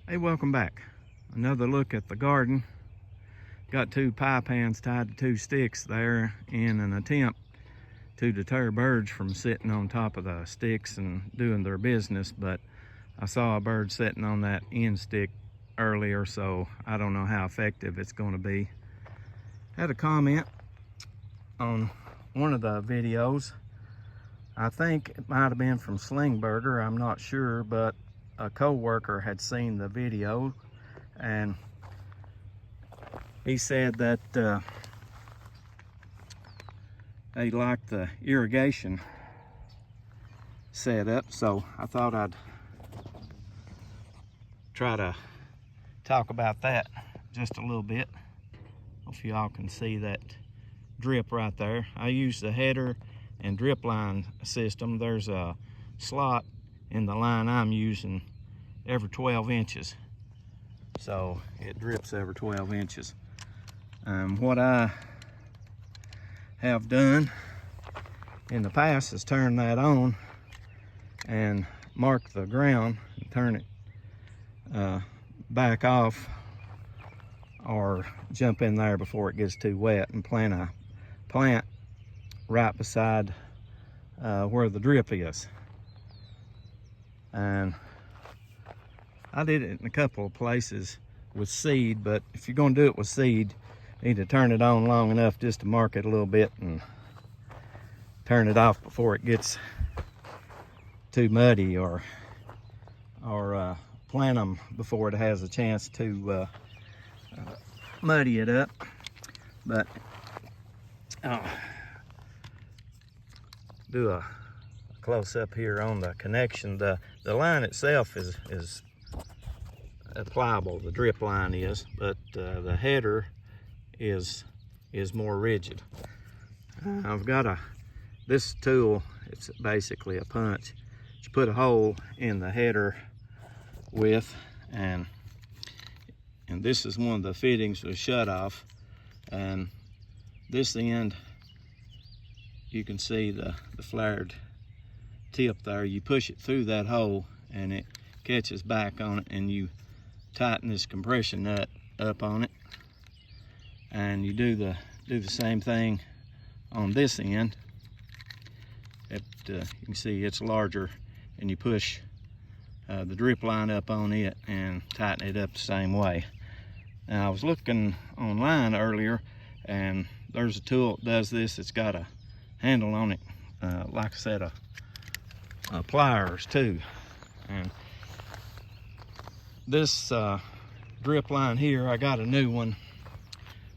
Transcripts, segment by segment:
Hey, welcome back. Another look at the garden. Got two pie pans tied to two sticks there in an attempt to deter birds from sitting on top of the sticks and doing their business, but I saw a bird sitting on that end stick earlier, so I don't know how effective it's going to be. Had a comment on one of the videos. I think it might have been from Slingburger, I'm not sure, but a co-worker had seen the video and he said that they liked the irrigation setup, so I thought I'd try to talk about that just a little bit. Hope y'all can see that drip right there. I use the header and drip line system. There's a slot in the line I'm using every 12 inches, so it drips every 12 inches. What I have done in the past is turn that on and mark the ground and turn it back off, or jump in there before it gets too wet and plant a plant right beside where the drip is. And I did it in a couple of places with seed, but if you're going to do it with seed, you need to turn it on long enough just to mark it a little bit and turn it off before it gets too muddy, or plant them before it has a chance to muddy it up. But do a close up here on the connection. The line itself is pliable, the drip line is, but the header is more rigid. I've got this tool, it's basically a punch. You put a hole in the header with, and this is one of the fittings with shut off, and this end you can see the flared tip there. You push it through that hole and it catches back on it, and you tighten this compression nut up on it, and you do the same thing on this end. You can see it's larger, and you push the drip line up on it and tighten it up the same way. Now, I was looking online earlier, and there's a tool that does this. It's got a handle on it, like I said, a pliers too. And this drip line here, I got a new one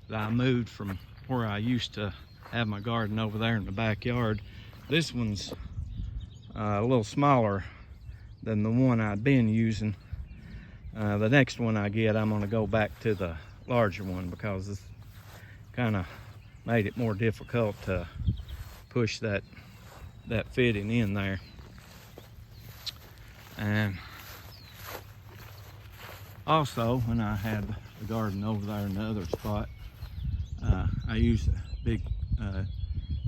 that I moved from where I used to have my garden over there in the backyard. This one's a little smaller than the one I'd been using. The next one I get, I'm going to go back to the larger one, because this kind of made it more difficult to push that fitting in there. And also, when I had the garden over there in the other spot, I used a big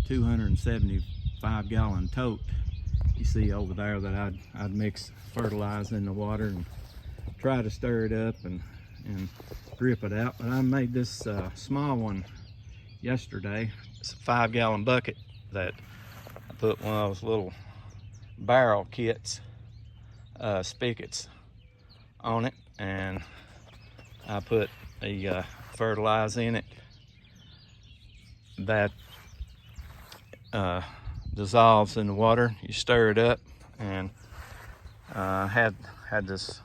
275-gallon tote you see over there that I'd mix fertilizer in the water and try to stir it up and drip it out. But I made this small one yesterday. It's a 5-gallon bucket that I put one of those little barrel kits, spigots on it, and I put a fertilizer in it that dissolves in the water. You stir it up, and had this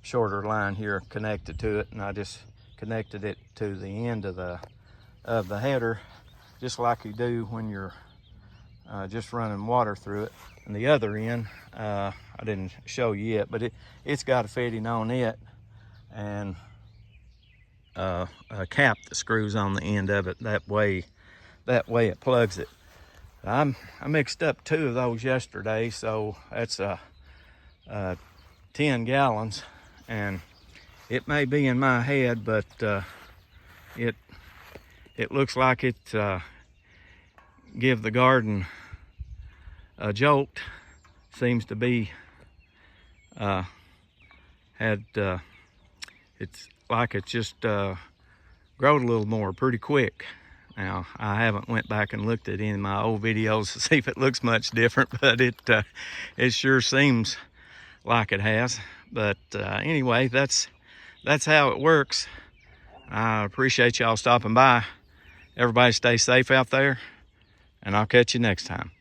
shorter line here connected to it, and I just connected it to the end of the header, just like you do when you're just running water through it. And the other end, I didn't show you yet, but it's got a fitting on it, and a cap that screws on the end of it. That way it plugs it. I mixed up 2 of those yesterday, so that's 10 gallons, and it may be in my head, but it looks like it give the garden a jolt. Seems to be it's like it's just growed a little more pretty quick. Now, I haven't went back and looked at any of my old videos to see if it looks much different, but it sure seems like it has. But anyway, that's how it works. I appreciate y'all stopping by. Everybody stay safe out there, and I'll catch you next time.